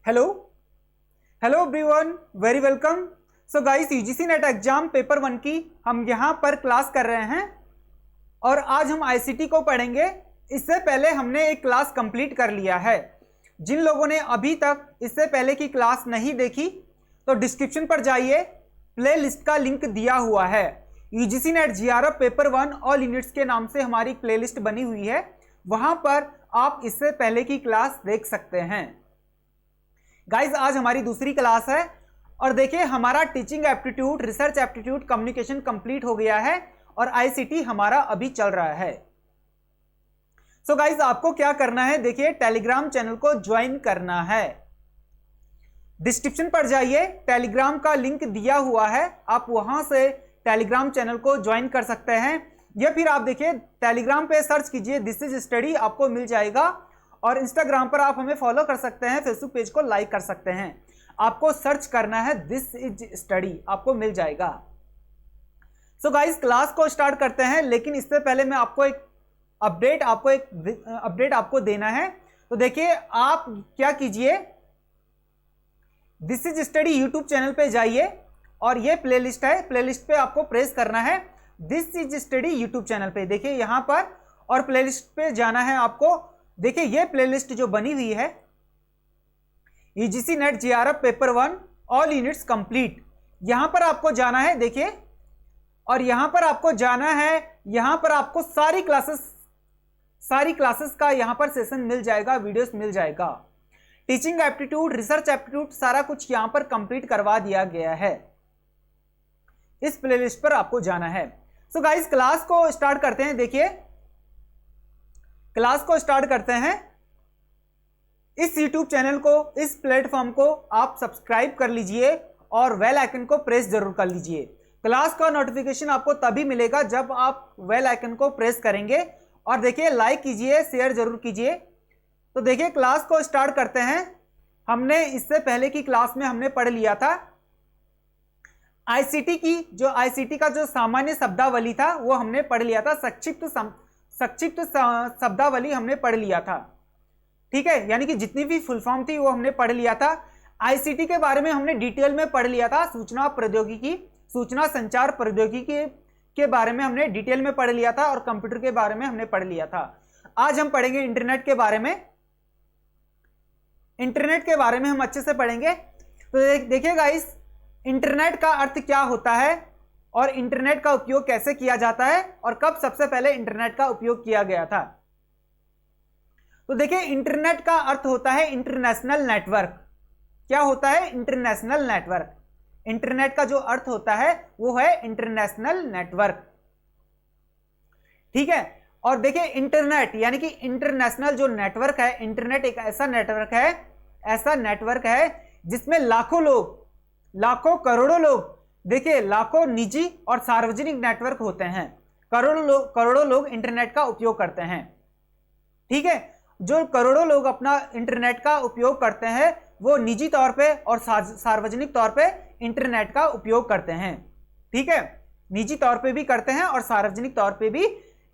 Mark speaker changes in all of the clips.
Speaker 1: Hello hello everyone, very welcome. So guys, UGC net exam paper 1 की हम यहाँ पर क्लास कर रहे हैं और आज हम आईसीटी को पढ़ेंगे। इससे पहले हमने एक क्लास कंप्लीट कर लिया है। जिन लोगों ने अभी तक इससे पहले की क्लास नहीं देखी तो डिस्क्रिप्शन पर जाइए, प्ले लिस्ट का लिंक दिया हुआ है। UGC net GRF paper 1 all units के नाम से हमारी प्ले लिस्ट बनी हुई है, वहां पर आप इससे पहले की क्लास देख सकते हैं। गाइज, आज हमारी दूसरी क्लास है और देखिए हमारा teaching aptitude, research aptitude, communication complete हो गया है और आईसीटी हमारा अभी चल रहा है। सो गाइज, आपको क्या करना है, देखिए टेलीग्राम चैनल को ज्वाइन करना है। डिस्क्रिप्शन पर जाइए, टेलीग्राम का लिंक दिया हुआ है, आप वहां से टेलीग्राम चैनल को ज्वाइन कर सकते हैं। या फिर आप देखिए टेलीग्राम पे सर्च कीजिए दिस इज स्टडी, आपको मिल जाएगा। और इंस्टाग्राम पर आप हमें फॉलो कर सकते हैं, फेसबुक पेज को लाइक कर सकते हैं। आपको सर्च करना है दिस इज स्टडी, आपको मिल जाएगा। सो गाइस, क्लास को स्टार्ट करते हैं, लेकिन इससे पहले मैं आपको एक अपडेट आपको देना है। तो देखिए आप क्या कीजिए, this is study YouTube channel पे जाइए और ये प्लेलिस्ट है, प्लेलिस्ट पे आपको प्रेस करना है this is study YouTube channel पे। देखिए यहां पर और प्लेलिस्ट पे जाना है आपको। देखिए ये प्लेलिस्ट जो बनी हुई है UGC net GRF paper 1 all units complete, यहां पर आपको जाना है। देखिए, और यहां पर आपको जाना है, यहां पर आपको सारी क्लासेस का यहां पर सेशन मिल जाएगा, वीडियोस मिल जाएगा। टीचिंग एप्टीट्यूड, रिसर्च एप्टीट्यूड, सारा कुछ यहां पर कंप्लीट करवा दिया गया है। इस प्लेलिस्ट पर आपको जाना है। सो गाइस, क्लास को स्टार्ट करते हैं। देखिए क्लास को स्टार्ट करते हैं। इस YouTube चैनल को, इस प्लेटफॉर्म को आप सब्सक्राइब कर लीजिए और बेल आइकन को प्रेस जरूर कर लीजिए। क्लास का नोटिफिकेशन आपको तभी मिलेगा जब आप बेल आइकन को प्रेस करेंगे। और देखिए लाइक कीजिए, शेयर जरूर कीजिए। तो देखिए क्लास को स्टार्ट करते हैं। हमने इससे पहले की क्लास में हमने पढ़ लिया था आईसीटी का जो सामान्य शब्दावली था वो हमने पढ़ लिया था। संक्षिप्त शब्दावली हमने पढ़ लिया था, ठीक है, यानी कि जितनी भी फुल फॉर्म थी वो हमने पढ़ लिया था। आईसीटी के बारे में हमने डिटेल में पढ़ लिया था। सूचना संचार प्रौद्योगिकी के बारे में हमने डिटेल में पढ़ लिया था और कंप्यूटर के बारे में हमने पढ़ लिया था। आज हम पढ़ेंगे इंटरनेट के बारे में। इंटरनेट के बारे में हम अच्छे से पढ़ेंगे। तो देखिए गाइस, इंटरनेट का अर्थ क्या होता है और इंटरनेट का उपयोग कैसे किया जाता है और कब सबसे पहले इंटरनेट का उपयोग किया गया था। तो देखिए इंटरनेट का अर्थ होता है इंटरनेशनल नेटवर्क। क्या होता है? International network. इंटरनेट का जो अर्थ होता है वो है इंटरनेशनल नेटवर्क, ठीक है। और देखिए इंटरनेट यानी कि इंटरनेशनल जो नेटवर्क है, इंटरनेट एक ऐसा नेटवर्क है जिसमें लाखों लोग, लाखों करोड़ों लोग, देखिए लाखों निजी और सार्वजनिक नेटवर्क होते हैं। करोड़ों लोग इंटरनेट का उपयोग करते हैं, ठीक है। जो करोड़ों लोग अपना इंटरनेट का उपयोग करते हैं वो निजी तौर पे और सार्वजनिक तौर पे इंटरनेट का उपयोग करते हैं, ठीक है। निजी तौर पे भी करते हैं और सार्वजनिक तौर पे भी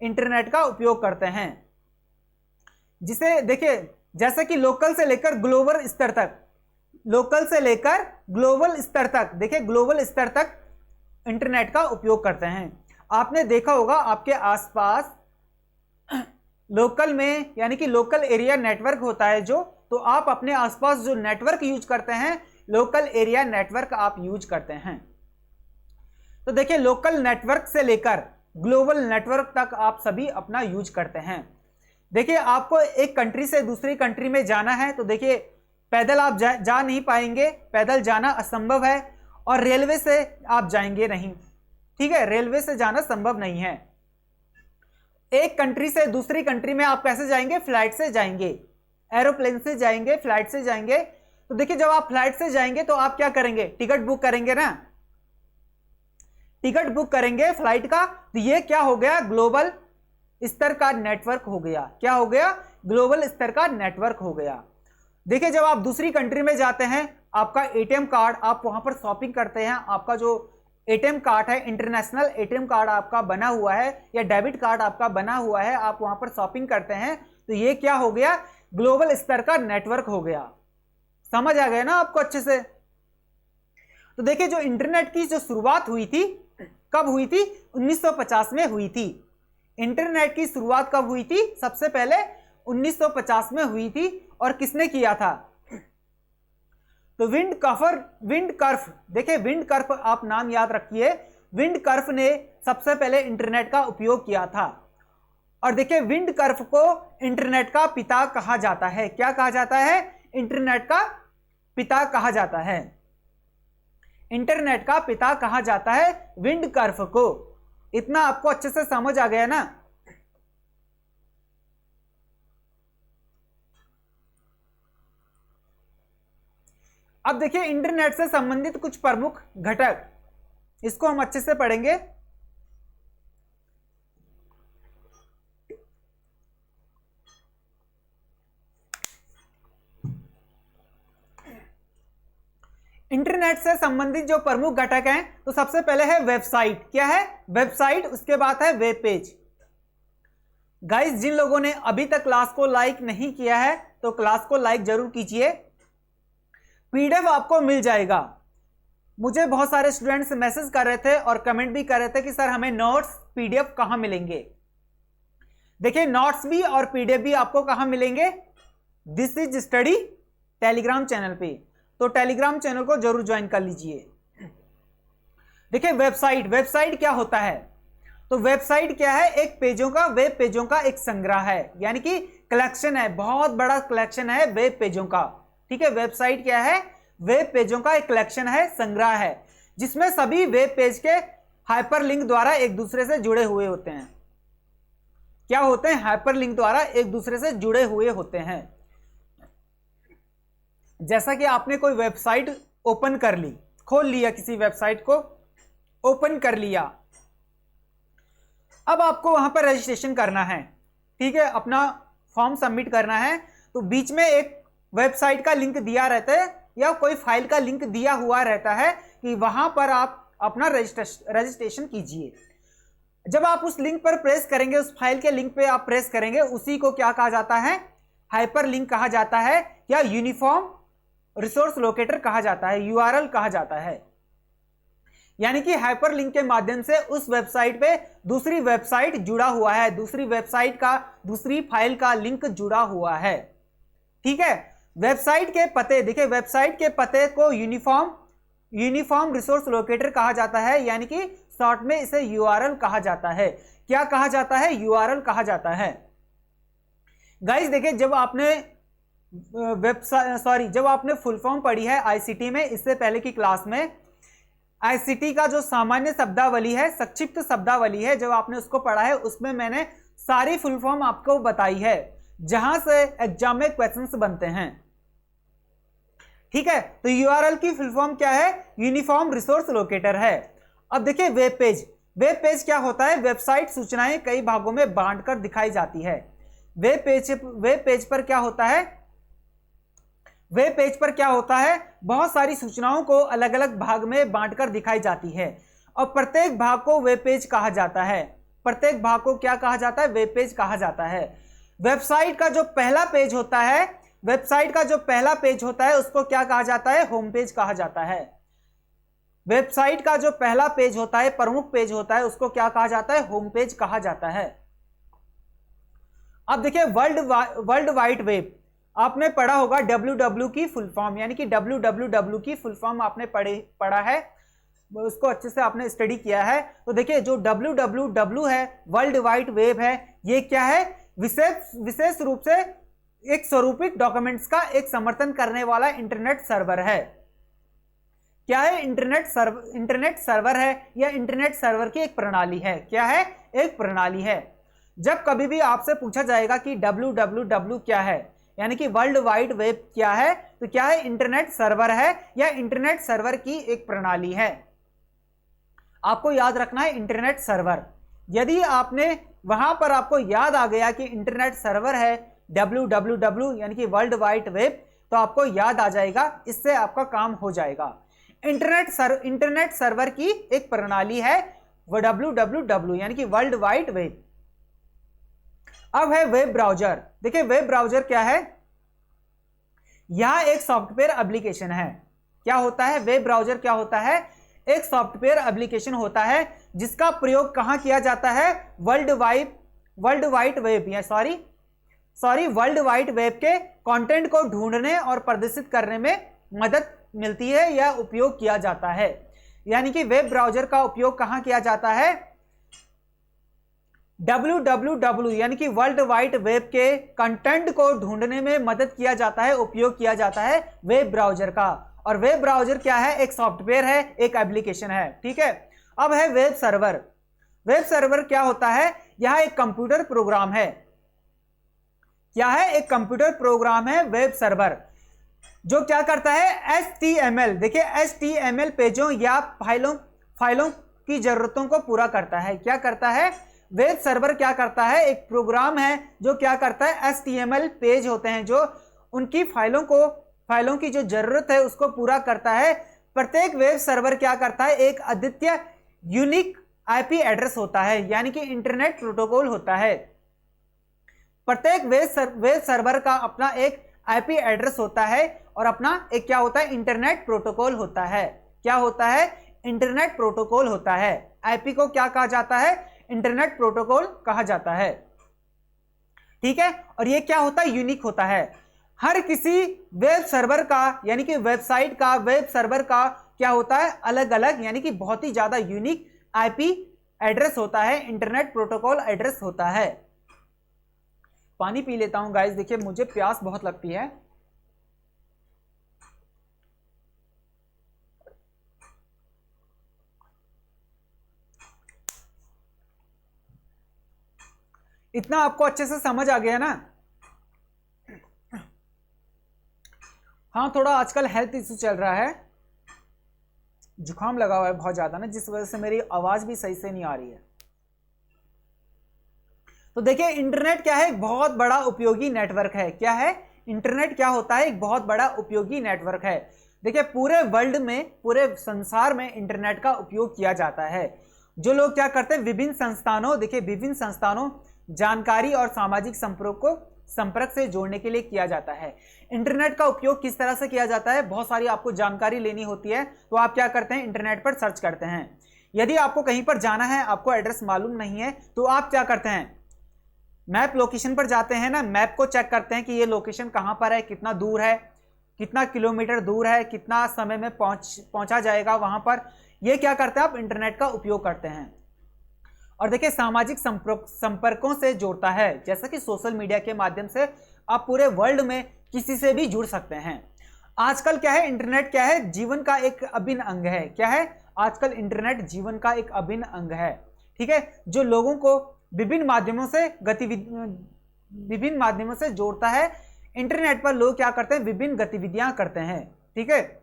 Speaker 1: इंटरनेट का उपयोग करते हैं। जिसे देखिए जैसे कि लोकल से लेकर ग्लोबल स्तर तक, देखिए ग्लोबल स्तर तक इंटरनेट का उपयोग करते हैं। आपने देखा होगा आपके आसपास लोकल में, यानी कि लोकल एरिया नेटवर्क होता है जो, तो आप अपने आसपास जो नेटवर्क यूज करते हैं, लोकल एरिया नेटवर्क आप यूज करते हैं। तो देखिए लोकल नेटवर्क से लेकर ग्लोबल नेटवर्क तक आप सभी अपना यूज करते हैं। देखिए आपको एक कंट्री से दूसरी कंट्री में जाना है तो देखिए पैदल आप जा नहीं पाएंगे, पैदल जाना असंभव है। और रेलवे से आप जाएंगे नहीं, ठीक है, रेलवे से जाना संभव नहीं है। एक कंट्री से दूसरी कंट्री में आप कैसे जाएंगे? फ्लाइट से जाएंगे, एरोप्लेन से जाएंगे, फ्लाइट से जाएंगे। तो देखिए जब आप फ्लाइट से जाएंगे तो आप क्या करेंगे? टिकट बुक करेंगे ना, टिकट बुक करेंगे फ्लाइट का। तो ये क्या हो गया? ग्लोबल स्तर का नेटवर्क हो गया। क्या हो गया? ग्लोबल स्तर का नेटवर्क हो गया। देखिए जब आप दूसरी कंट्री में जाते हैं, आपका एटीएम कार्ड, आप वहां पर शॉपिंग करते हैं, आपका जो एटीएम कार्ड है, इंटरनेशनल एटीएम कार्ड आपका बना हुआ है या डेबिट कार्ड आपका बना हुआ है, आप वहां पर शॉपिंग करते हैं, तो ये क्या हो गया? ग्लोबल स्तर का नेटवर्क हो गया। समझ आ गया ना आपको अच्छे से? तो देखिए जो इंटरनेट की जो शुरुआत हुई थी, कब हुई थी? 1950 में हुई थी। इंटरनेट की शुरुआत कब हुई थी? सबसे पहले 1950 में हुई थी। और किसने किया था? तो विंडकर्फ, देखिए विंडकर्फ आप नाम याद रखिए, विंडकर्फ ने सबसे पहले इंटरनेट का उपयोग किया था। और देखिए विंडकर्फ को इंटरनेट का पिता कहा जाता है। क्या कहा जाता है? इंटरनेट का पिता कहा जाता है। इंटरनेट का पिता कहा जाता है विंडकर्फ को। इतना आपको अच्छे से समझ आ गया ना? अब देखिए इंटरनेट से संबंधित कुछ प्रमुख घटक, इसको हम अच्छे से पढ़ेंगे। इंटरनेट से संबंधित जो प्रमुख घटक हैं, तो सबसे पहले है वेबसाइट। क्या है? वेबसाइट। उसके बाद है वेब पेज। गाइस जिन लोगों ने अभी तक क्लास को लाइक नहीं किया है तो क्लास को लाइक जरूर कीजिए। पीडीएफ आपको मिल जाएगा। मुझे बहुत सारे स्टूडेंट्स मैसेज कर रहे थे और कमेंट भी कर रहे थे कि सर हमें नोट्स पीडीएफ कहां मिलेंगे। देखिए नोट्स भी और पीडीएफ भी आपको कहां मिलेंगे? This is study Telegram channel पे। तो टेलीग्राम चैनल को जरूर ज्वाइन कर लीजिए। देखिए वेबसाइट, वेबसाइट क्या होता है? तो वेबसाइट क्या है? एक पेजों का, वेब पेजों का एक संग्रह है, यानी कि कलेक्शन है, बहुत बड़ा कलेक्शन है वेब पेजों का। ठीक है, वेबसाइट क्या है? वेब पेजों का एक कलेक्शन है, संग्रह है, जिसमें सभी वेब पेज के हाइपरलिंक द्वारा एक दूसरे से जुड़े हुए होते हैं। क्या होते हैं? हाइपरलिंक द्वारा एक दूसरे से जुड़े हुए होते हैं। जैसा कि आपने कोई वेबसाइट ओपन कर ली, खोल लिया, किसी वेबसाइट को ओपन कर लिया, अब आपको वहां पर रजिस्ट्रेशन करना है। ठीक है, अपना फॉर्म सबमिट करना है। तो बीच में एक वेबसाइट का लिंक दिया रहता है या कोई फाइल का लिंक दिया हुआ रहता है कि वहां पर आप अपना रजिस्ट्रेशन कीजिए। जब आप उस लिंक पर प्रेस करेंगे, उस फाइल के लिंक पे आप प्रेस करेंगे, उसी को क्या कहा जाता है? हाइपर लिंक कहा जाता है, या यूनिफॉर्म रिसोर्स लोकेटर कहा जाता है, यूआरएल कहा जाता है। यानी कि हाइपर लिंक के माध्यम से उस वेबसाइट पे दूसरी वेबसाइट जुड़ा हुआ है, दूसरी वेबसाइट का, दूसरी फाइल का लिंक जुड़ा हुआ है। ठीक है, वेबसाइट के पते, देखिए वेबसाइट के पते को यूनिफॉर्म रिसोर्स लोकेटर कहा जाता है, यानी कि शॉर्ट में इसे यूआरएल कहा जाता है। क्या कहा जाता है? यूआरएल कहा जाता है। गाइस देखिए जब आपने जब आपने फुल फॉर्म पढ़ी है आईसीटी में, इससे पहले की क्लास में, आईसीटी का जो सामान्य शब्दावली है, संक्षिप्त शब्दावली है, जब आपने उसको पढ़ा है, उसमें मैंने सारी फुल फॉर्म आपको बताई है, जहां से एग्जाम में क्वेश्चंस बनते हैं। ठीक है, तो यूआरएल की फुल फॉर्म क्या है? यूनिफॉर्म रिसोर्स लोकेटर है। अब देखिए वेब पेज, वेब पेज क्या होता है? वेबसाइट सूचनाएं कई भागों में बांटकर दिखाई जाती है। वेब पेज पर क्या होता है? वेब पेज पर क्या होता है? बहुत सारी सूचनाओं को अलग अलग भाग में बांटकर दिखाई जाती है और प्रत्येक भाग को वेब पेज कहा जाता है। प्रत्येक भाग को क्या कहा जाता है? वेब पेज कहा जाता है। वेबसाइट का जो पहला पेज होता है, वेबसाइट का जो पहला पेज होता है, उसको क्या कहा जाता है? होम पेज कहा जाता है। वेबसाइट का जो पहला पेज होता है, प्रमुख पेज होता है, उसको क्या कहा जाता है? होम पेज कहा जाता है। अब देखिए वर्ल्ड वाइड वेब, आपने पढ़ा होगा www की फुल फॉर्म, यानी कि www की फुल फॉर्म आपने पढ़ा है, उसको अच्छे से आपने स्टडी किया है। तो देखिए जो www है, वर्ल्ड वाइड वेब है, ये क्या है? विशेष रूप से एक स्वरूपित डॉक्यूमेंट्स का एक समर्थन करने वाला इंटरनेट सर्वर है। क्या है? इंटरनेट सर्वर है, या इंटरनेट सर्वर की एक प्रणाली है। क्या है? एक प्रणाली है। जब कभी भी आपसे पूछा जाएगा कि www क्या है, यानी कि वर्ल्ड वाइड वेब क्या है, तो क्या है? इंटरनेट सर्वर है, या इंटरनेट सर्वर की एक प्रणाली है। आपको याद रखना है इंटरनेट सर्वर। यदि आपने वहां पर आपको याद आ गया कि इंटरनेट सर्वर है www यानी कि वर्ल्ड वाइड वेब, तो आपको याद आ जाएगा, इससे आपका काम हो जाएगा। इंटरनेट सर्वर की एक प्रणाली है वो www यानी कि वर्ल्ड वाइड वेब। अब है वेब ब्राउजर। देखिए वेब ब्राउजर क्या है? यह एक सॉफ्टवेयर एप्लीकेशन है। क्या होता है? वेब ब्राउजर क्या होता है? एक सॉफ्टवेयर एप्लीकेशन होता है जिसका प्रयोग कहां किया जाता है? वर्ल्ड वाइड वेब के कंटेंट को ढूंढने और प्रदर्शित करने में मदद मिलती है या उपयोग किया जाता है। यानी कि वेब ब्राउजर का उपयोग कहां किया जाता है? www यानी कि वर्ल्ड वाइड वेब के कंटेंट को ढूंढने में मदद किया जाता है, उपयोग किया जाता है वेब ब्राउजर का। और वेब ब्राउजर क्या है? एक सॉफ्टवेयर है, एक एप्लीकेशन है। ठीक है, अब है वेब सर्वर। वेब सर्वर क्या होता है? यह एक कंप्यूटर प्रोग्राम है। क्या है? एक कंप्यूटर प्रोग्राम है वेब सर्वर, जो क्या करता है? HTML, देखिए HTML पेजों या फाइलों की जरूरतों को पूरा करता है। क्या करता है? वेब सर्वर क्या करता है? एक प्रोग्राम है जो क्या करता है? HTML पेज होते हैं जो उनकी फाइलों की जो जरूरत है उसको पूरा करता है। प्रत्येक वेब सर्वर क्या करता है? एक अद्वितीय यूनिक IP एड्रेस होता है, यानी कि इंटरनेट प्रोटोकॉल होता है। प्रत्येक वेब सर्वर का अपना एक IP एड्रेस होता है और अपना एक क्या होता है? इंटरनेट प्रोटोकॉल होता है। क्या होता है? इंटरनेट प्रोटोकॉल होता है। IP को क्या कहा जाता है? इंटरनेट प्रोटोकॉल कहा जाता है। ठीक है, और ये क्या होता है? यूनिक होता है। हर किसी वेब सर्वर का यानी कि वेबसाइट का, वेब सर्वर का क्या होता है? अलग अलग यानी कि बहुत ही ज्यादा यूनिक IP एड्रेस होता है, इंटरनेट प्रोटोकॉल एड्रेस होता है। पानी पी लेता हूं गाइस, देखिए मुझे प्यास बहुत लगती है। इतना आपको अच्छे से समझ आ गया ना? हाँ, थोड़ा आजकल हेल्थ इशू चल रहा है, जुकाम लगा हुआ है बहुत ज्यादा ना, जिस वजह से मेरी आवाज भी सही से नहीं आ रही है। तो देखिए इंटरनेट क्या है? एक बहुत बड़ा उपयोगी नेटवर्क है। क्या है? इंटरनेट क्या होता है? एक बहुत बड़ा उपयोगी नेटवर्क है। देखिए पूरे वर्ल्ड में, पूरे संसार में इंटरनेट का उपयोग किया जाता है। जो लोग क्या करते हैं? विभिन्न संस्थानों जानकारी और सामाजिक संपर्क से जोड़ने के लिए किया जाता है। इंटरनेट का उपयोग किस तरह से किया जाता है? बहुत सारी आपको जानकारी लेनी होती है तो आप क्या करते हैं? इंटरनेट पर सर्च करते हैं। यदि आपको कहीं पर जाना है, आपको एड्रेस मालूम नहीं है, तो आप क्या करते हैं? मैप लोकेशन पर जाते हैं ना, मैप को चेक करते हैं कि ये लोकेशन कहां पर है, कितना दूर है, कितना किलोमीटर दूर है, कितना समय में पहुंचा जाएगा वहां पर। ये क्या करते हैं? आप इंटरनेट का उपयोग करते हैं। और देखिए सामाजिक संपर्कों से जोड़ता है, जैसा कि सोशल मीडिया के माध्यम से आप पूरे वर्ल्ड में किसी से भी जुड़ सकते हैं। आजकल क्या है? इंटरनेट क्या है? जीवन का एक अभिन्न अंग है। क्या है? आजकल इंटरनेट जीवन का एक अभिन्न अंग है। ठीक है, जो लोगों को विभिन्न माध्यमों से जोड़ता है। इंटरनेट पर लोग क्या करते हैं? विभिन्न गतिविधियां करते हैं। ठीक है,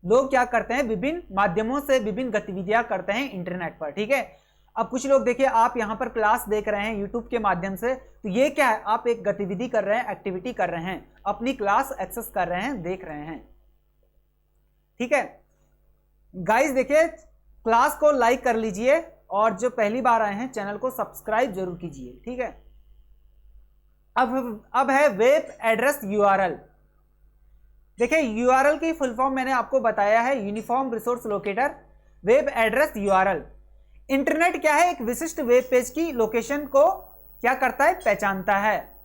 Speaker 1: लोग क्या करते हैं? विभिन्न माध्यमों से विभिन्न गतिविधियां करते हैं इंटरनेट पर। ठीक है, अब कुछ लोग देखिए, आप यहां पर क्लास देख रहे हैं यूट्यूब के माध्यम से, तो ये क्या है? आप एक गतिविधि कर रहे हैं, एक्टिविटी कर रहे हैं, अपनी क्लास एक्सेस कर रहे हैं, देख रहे हैं। ठीक है गाइस, देखिए क्लास को लाइक कर लीजिए और जो पहली बार आए हैं चैनल को सब्सक्राइब जरूर कीजिए। ठीक है, अब है वेब एड्रेस URL। देखिए URL की फुल फॉर्म मैंने आपको बताया है, uniform resource locator. Web address URL, internet क्या है? एक विशिष्ट वेब पेज की लोकेशन को क्या करता है? पहचानता है।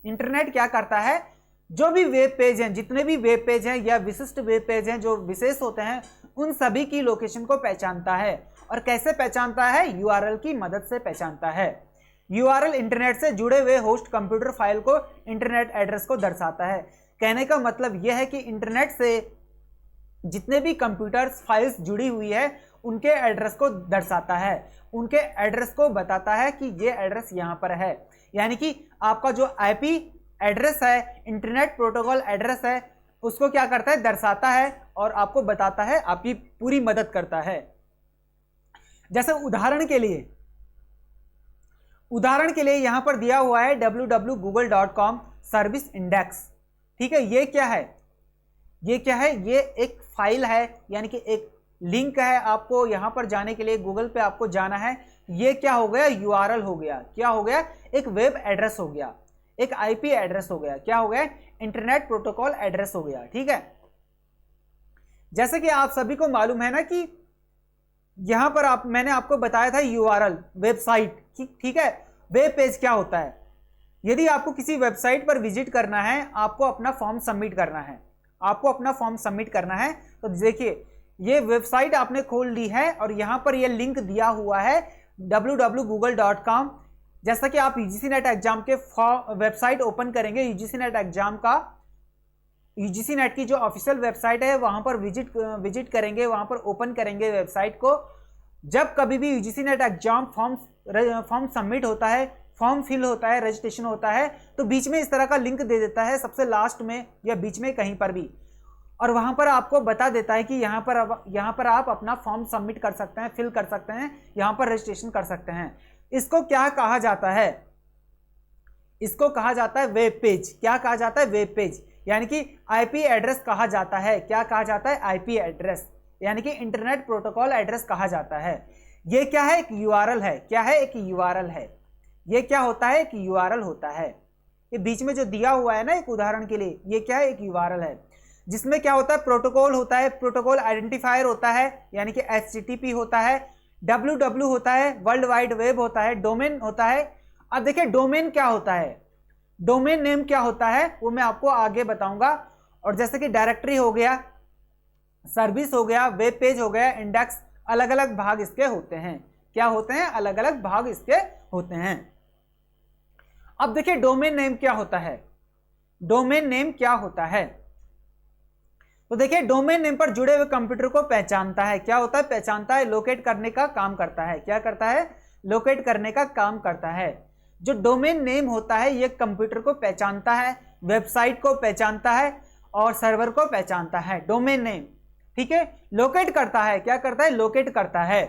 Speaker 1: इंटरनेट क्या करता है? जो भी वेब पेज हैं, जितने भी वेब पेज हैं या विशिष्ट वेब पेज हैं जो विशेष होते हैं, उन सभी की लोकेशन को पहचानता है। और कैसे पहचानता है? URL की मदद से पहचानता है। URL इंटरनेट से जुड़े हुए होस्ट कंप्यूटर फाइल को, इंटरनेट एड्रेस को दर्शाता है। कहने का मतलब यह है कि इंटरनेट से जितने भी कंप्यूटर्स फाइल्स जुड़ी हुई है उनके एड्रेस को दर्शाता है, उनके एड्रेस को बताता है कि ये एड्रेस यहां पर है। यानी कि आपका जो IP एड्रेस है, इंटरनेट प्रोटोकॉल एड्रेस है, उसको क्या करता है? दर्शाता है और आपको बताता है, आपकी पूरी मदद करता है। जैसे उदाहरण के लिए यहां पर दिया हुआ है www.google.com सर्विस इंडेक्स। ठीक है, ये क्या है? ये एक फाइल है, यानी कि एक लिंक है। आपको यहां पर जाने के लिए गूगल पे आपको जाना है। ये क्या हो गया? URL हो गया। क्या हो गया? एक वेब एड्रेस हो गया। एक आईपी एड्रेस हो गया। क्या हो गया? इंटरनेट प्रोटोकॉल एड्रेस हो गया। ठीक है, जैसे कि आप सभी को मालूम है ना कि यहां पर मैंने आपको बताया था यूआरएल, वेबसाइट। ठीक है, वेब पेज क्या होता है? यदि आपको किसी वेबसाइट पर विजिट करना है, आपको अपना फॉर्म सबमिट करना है, आपको अपना फॉर्म सबमिट करना है, तो देखिए ये वेबसाइट आपने खोल ली है और यहां पर ये लिंक दिया हुआ है www.google.com। जैसा कि आप यूजीसी नेट एग्जाम के वेबसाइट ओपन करेंगे, यूजीसी नेट एग्जाम का, यूजीसी नेट की जो ऑफिशियल वेबसाइट है वहां पर विजिट करेंगे, वहां पर ओपन करेंगे वेबसाइट को। जब कभी भी UGC net exam form submit होता है, फॉर्म फिल होता है, रजिस्ट्रेशन होता है, तो बीच में इस तरह का लिंक दे देता है, सबसे लास्ट में या बीच में कहीं पर भी, और वहां पर आपको बता देता है कि यहां पर आप अपना फॉर्म सबमिट कर सकते हैं, फिल कर सकते हैं, यहां पर रजिस्ट्रेशन कर सकते हैं। इसको क्या कहा जाता है? इसको कहा जाता है वेब पेज। क्या कहा जाता है? वेब पेज, यानी कि आईपी एड्रेस कहा जाता है। क्या कहा जाता है? आईपी एड्रेस, यानी कि इंटरनेट प्रोटोकॉल एड्रेस कहा जाता है। ये क्या है? एक यूआरएल है। क्या है? एक यूआरएल है। ये क्या होता है? एक यूआरएल होता है। ये बीच में जो दिया हुआ है ना, एक उदाहरण के लिए, ये क्या है? एक यूआरएल है, जिसमें क्या होता है? प्रोटोकॉल होता है, प्रोटोकॉल आइडेंटिफायर होता है, यानी कि HTTP होता है, www होता है, वर्ल्ड वाइड वेब होता है, डोमेन होता है। अब देखिए डोमेन क्या होता है, डोमेन नेम क्या होता है, वो मैं आपको आगे बताऊंगा। और जैसे कि डायरेक्टरी हो गया, सर्विस हो गया, वेब पेज हो गया, इंडेक्स, अलग अलग भाग इसके होते हैं। क्या होते हैं? अलग अलग भाग इसके होते हैं। अब देखिए डोमेन नेम क्या होता है। डोमेन नेम क्या होता है? तो देखिए डोमेन नेम पर जुड़े हुए कंप्यूटर को पहचानता है। क्या होता है? पहचानता है, लोकेट करने का काम करता है। क्या करता है? लोकेट करने का काम करता है। जो डोमेन नेम होता है ये कंप्यूटर को पहचानता है, वेबसाइट को पहचानता है और सर्वर को पहचानता है। डोमेन नेम, ठीक है, लोकेट करता है। क्या करता है? लोकेट करता है।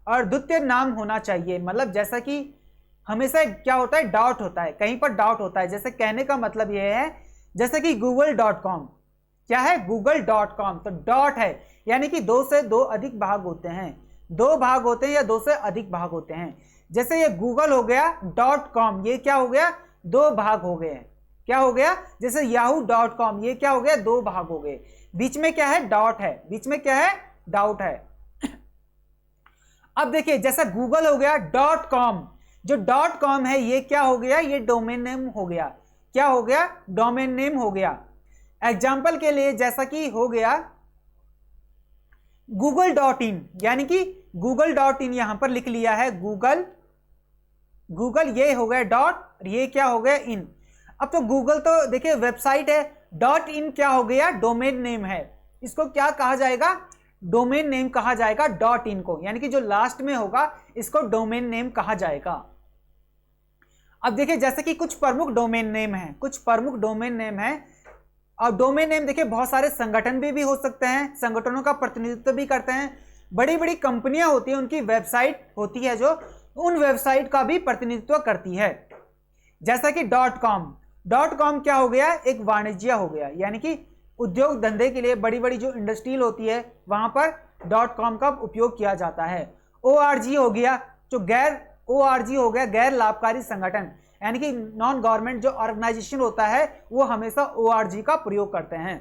Speaker 1: और द्वितीय नाम होना चाहिए, मतलब जैसा कि हमेशा क्या होता है? डॉट होता है, कहीं पर डॉट होता है। जैसे कहने का मतलब यह है, जैसे कि google.com, क्या है? google.com, तो डॉट है, यानी कि 2 से 2 अधिक भाग होते हैं, 2 भाग होते हैं या 2 से अधिक भाग होते हैं। जैसे ये गूगल हो गया .com, ये क्या हो गया? 2 भाग हो गए। क्या हो गया? जैसे yahoo.com, ये क्या हो गया? 2 भाग हो गए। बीच में क्या है? डॉट है, बीच में क्या है? डाउट है। अब देखिए जैसा गूगल हो गया .com, जो .com है ये क्या हो गया? ये डोमेन नेम हो गया। क्या हो गया? डोमेन नेम हो गया। एग्जाम्पल के लिए जैसा कि हो गया google.in, यानी कि google.in यहां पर लिख लिया है, गूगल ये हो गया डॉट, ये क्या हो गया? इन। अब तो गूगल तो देखिए वेबसाइट है, .in क्या हो गया? डोमेन नेम है। इसको क्या कहा जाएगा? डोमेन नेम कहा जाएगा .in को, यानी कि जो लास्ट में होगा इसको डोमेन नेम कहा जाएगा। अब देखिए जैसे कि कुछ प्रमुख डोमेन नेम है, कुछ प्रमुख डोमेन नेम है। और डोमेन नेम देखिए बहुत सारे संगठन भी हो सकते हैं, संगठनों का प्रतिनिधित्व भी करते हैं। बड़ी बड़ी कंपनियां होती हैं, उनकी वेबसाइट होती है जो उन वेबसाइट का भी प्रतिनिधित्व करती है। जैसा कि .com क्या हो गया? एक वाणिज्य हो गया, यानी कि उद्योग धंधे के लिए बड़ी बड़ी जो इंडस्ट्रियल होती है वहां पर .com का उपयोग किया जाता है। ORG हो गया, जो ORG हो गया गैर लाभकारी संगठन, यानी कि नॉन गवर्नमेंट जो ऑर्गेनाइजेशन होता है वो हमेशा ORG का प्रयोग करते हैं।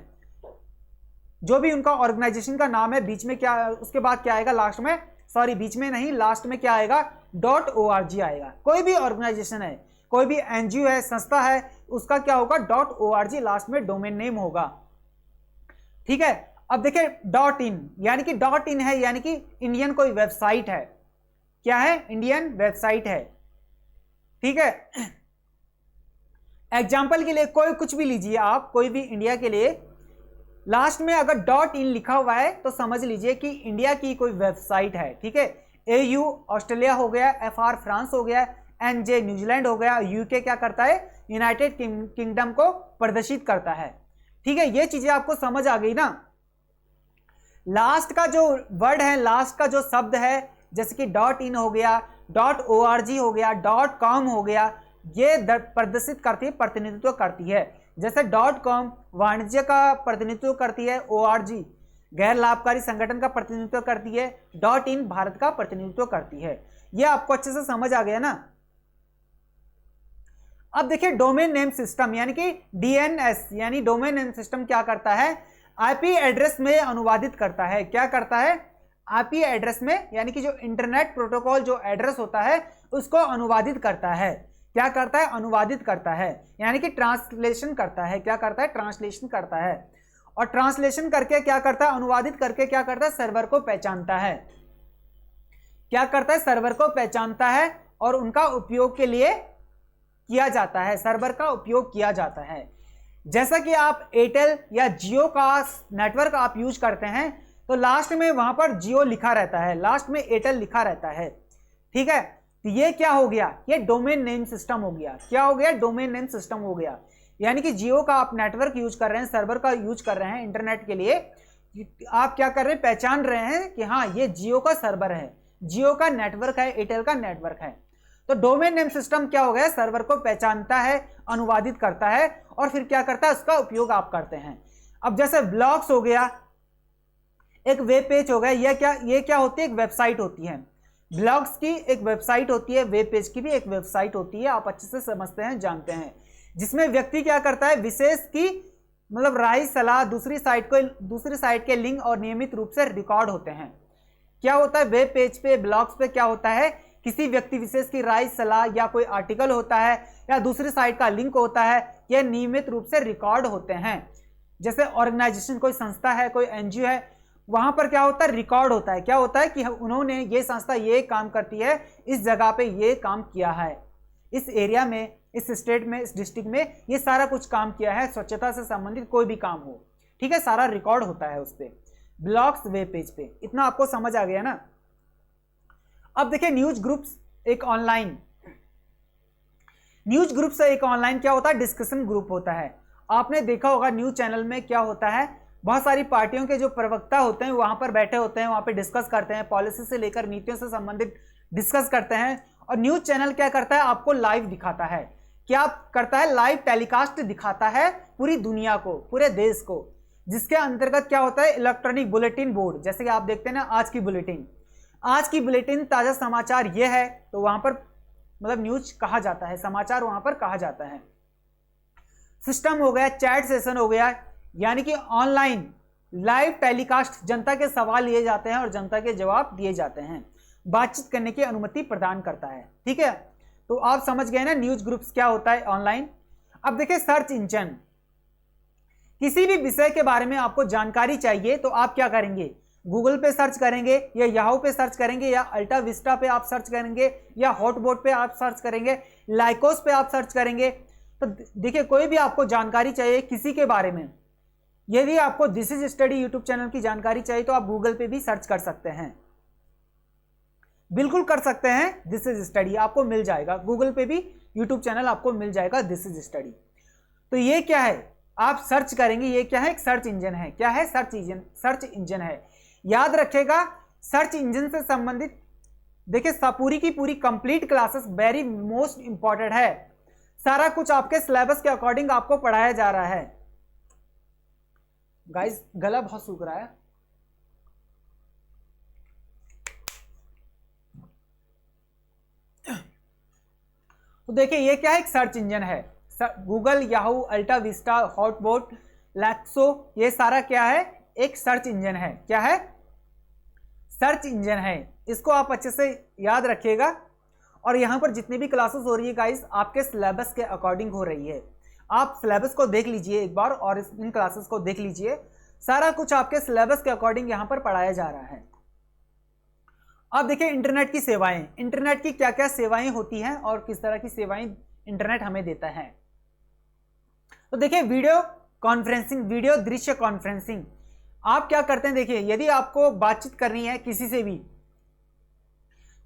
Speaker 1: जो भी उनका ऑर्गेनाइजेशन का नाम है, बीच में क्या, उसके बाद क्या आएगा? लास्ट में, सॉरी बीच में नहीं, लास्ट में क्या आएगा? .org आएगा। कोई भी ऑर्गेनाइजेशन है, कोई भी NGO है, संस्था है, उसका क्या होगा? .org लास्ट में डोमेन नेम होगा। ठीक है, अब देखिए .in, यानी कि .in है, यानी कि इंडियन कोई वेबसाइट है। क्या है? इंडियन वेबसाइट है। ठीक है, एग्जाम्पल के लिए कोई कुछ भी लीजिए आप, कोई भी इंडिया के लिए, लास्ट में अगर .in लिखा हुआ है तो समझ लीजिए कि इंडिया की कोई वेबसाइट है। ठीक है, AU ऑस्ट्रेलिया हो गया, FR फ्रांस हो गया, NJ न्यूजीलैंड हो गया, UK क्या करता है? यूनाइटेड किंगडम को प्रदर्शित करता है। ठीक है, ये चीजें आपको समझ आ गई ना। लास्ट का जो वर्ड है, लास्ट का जो शब्द है, जैसे कि .in हो गया, .org हो गया, .com हो गया, ये प्रदर्शित करती है, प्रतिनिधित्व करती है। जैसे .com वाणिज्य का प्रतिनिधित्व करती है, ORG गैर लाभकारी संगठन का प्रतिनिधित्व करती है, .in भारत का प्रतिनिधित्व करती है। ये आपको अच्छे से समझ आ गया ना। अब देखिए डोमेन नेम सिस्टम यानी कि डीएनएस यानी डोमेन नेम सिस्टम क्या करता है, आईपी एड्रेस में अनुवादित करता है। क्या करता है, आईपी एड्रेस में यानी कि जो इंटरनेट प्रोटोकॉल जो एड्रेस होता है उसको अनुवादित करता है। क्या करता है, अनुवादित करता है, यानी कि ट्रांसलेशन करता है। क्या करता है, ट्रांसलेशन करता है। और ट्रांसलेशन करके क्या करता है, अनुवादित करके क्या करता है, सर्वर को पहचानता है। क्या करता है, सर्वर को पहचानता है और उनका उपयोग के लिए किया जाता है, सर्वर का उपयोग किया जाता है। जैसा कि आप एयरटेल या जियो का नेटवर्क आप यूज करते हैं तो लास्ट में वहां पर जियो लिखा रहता है, लास्ट में एयरटेल लिखा रहता है। ठीक है, तो ये क्या हो गया, ये डोमेन नेम सिस्टम हो गया। क्या हो गया, डोमेन नेम सिस्टम हो गया। यानी कि जियो का आप नेटवर्क यूज कर रहे हैं, सर्वर का यूज कर रहे हैं इंटरनेट के लिए, आप क्या कर रहे हैं, पहचान रहे हैं कि हाँ ये जियो का सर्वर है, जियो का नेटवर्क है, एयरटेल का नेटवर्क है। तो डोमेन नेम सिस्टम क्या हो गया, सर्वर को पहचानता है, अनुवादित करता है और फिर क्या करता है, उसका उपयोग आप करते हैं। अब जैसे ब्लॉग्स हो गया, एक वेब पेज हो गया, ये क्या होती है, एक वेबसाइट होती है। ब्लॉग्स की एक वेबसाइट होती है, वेब पेज की भी एक वेबसाइट होती है, आप अच्छे से समझते हैं, जानते हैं, जिसमें व्यक्ति क्या करता है, विशेष की मतलब राय सलाह दूसरी साइट के लिंक और नियमित रूप से रिकॉर्ड होते हैं। क्या होता है, वेब पेज पे, ब्लॉग्स पे क्या होता है, किसी व्यक्ति विशेष की राय सलाह या कोई आर्टिकल होता है या दूसरी साइट का लिंक होता है, यह नियमित रूप से रिकॉर्ड होते हैं। जैसे ऑर्गेनाइजेशन, कोई संस्था है, कोई एनजीओ है, वहां पर क्या होता है, रिकॉर्ड होता है। क्या होता है कि उन्होंने, ये संस्था ये काम करती है, इस जगह पे ये काम किया है, इस एरिया में, इस स्टेट में, इस डिस्ट्रिक्ट में ये सारा कुछ काम किया है, स्वच्छता से संबंधित कोई भी काम हो, ठीक है, सारा रिकॉर्ड होता है उस पर, ब्लॉग्स वेब पेज पे। इतना आपको समझ आ गया ना। अब देखिए न्यूज ग्रुप्स एक ऑनलाइन, न्यूज ग्रुप से एक ऑनलाइन क्या होता है, डिस्कशन ग्रुप होता है। आपने देखा होगा न्यूज चैनल में क्या होता है, बहुत सारी पार्टियों के जो प्रवक्ता होते हैं वहां पर बैठे होते हैं, वहां पर डिस्कस करते हैं, पॉलिसी से लेकर नीतियों से संबंधित डिस्कस करते हैं। और न्यूज चैनल क्या करता है, आपको लाइव दिखाता है। क्या करता है, लाइव टेलीकास्ट दिखाता है पूरी दुनिया को, पूरे देश को, जिसके अंतर्गत क्या होता है, इलेक्ट्रॉनिक बुलेटिन बोर्ड। जैसे कि आप देखते हैं ना, आज की बुलेटिन ताजा समाचार ये है, तो वहां पर मतलब न्यूज कहा जाता है, समाचार वहां पर कहा जाता है। सिस्टम हो गया, चैट सेशन हो गया, यानी कि ऑनलाइन लाइव टेलीकास्ट, जनता के सवाल लिए जाते हैं और जनता के जवाब दिए जाते हैं, बातचीत करने की अनुमति प्रदान करता है। ठीक है, तो आप समझ गए ना न्यूज ग्रुप्स क्या होता है ऑनलाइन। अब देखिए सर्च इंजन, किसी भी विषय के बारे में आपको जानकारी चाहिए तो आप क्या करेंगे, गूगल पे सर्च करेंगे या याहू पे सर्च करेंगे या अल्टा विस्टा पे आप सर्च करेंगे या हॉटबॉट पे आप सर्च करेंगे, लाइकोस पे आप सर्च करेंगे। तो देखिए कोई भी आपको जानकारी चाहिए किसी के बारे में, यदि आपको this is study YouTube channel की जानकारी चाहिए तो आप गूगल पे भी सर्च कर सकते हैं, बिल्कुल कर सकते हैं, दिस इज स्टडी आपको मिल जाएगा, गूगल पे भी यूट्यूब चैनल आपको मिल जाएगा दिस इज स्टडी। तो ये क्या है, आप सर्च करेंगे, ये क्या है, एक सर्च इंजन है। क्या है, सर्च इंजन है। याद रखेगा सर्च इंजन से संबंधित देखिए पूरी की पूरी complete classes very most important है, सारा कुछ आपके सिलेबस के अकॉर्डिंग आपको पढ़ाया जा रहा है। गाइस गला बहुत सूख रहा है, तो देखिए ये क्या है, एक सर्च इंजन है। गूगल, याहू, अल्टा विस्टा, हॉटबॉट, लैक्सो, ये सारा क्या है, एक सर्च इंजन है। क्या है, सर्च इंजन है। इसको आप अच्छे से याद रखिएगा। और यहां पर जितनी भी क्लासेस हो रही है गाइस आपके सिलेबस के अकॉर्डिंग हो रही है। आप सिलेबस को देख लीजिए एक बार और इन क्लासेस को देख लीजिए, सारा कुछ आपके सिलेबस के अकॉर्डिंग यहां पर पढ़ाया जा रहा है। अब देखिए इंटरनेट की सेवाएं, इंटरनेट की क्या क्या सेवाएं होती हैं और किस तरह की सेवाएं इंटरनेट हमें देता है। तो देखिए वीडियो कॉन्फ्रेंसिंग, वीडियो दृश्य कॉन्फ्रेंसिंग, आप क्या करते हैं, देखिए यदि आपको बातचीत करनी है किसी से भी,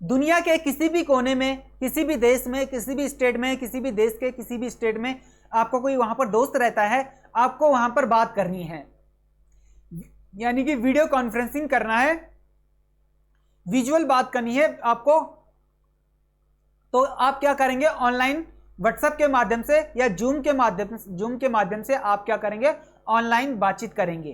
Speaker 1: दुनिया के किसी भी कोने में, किसी भी देश में, किसी भी स्टेट में, किसी भी देश के किसी भी स्टेट में, आपको कोई वहां पर दोस्त रहता है, आपको वहां पर बात करनी है, यानी कि वीडियो कॉन्फ्रेंसिंग करना है, विजुअल बात करनी है आपको, तो आप क्या करेंगे, ऑनलाइन व्हाट्सएप के माध्यम से या जूम के माध्यम से आप क्या करेंगे, ऑनलाइन बातचीत करेंगे।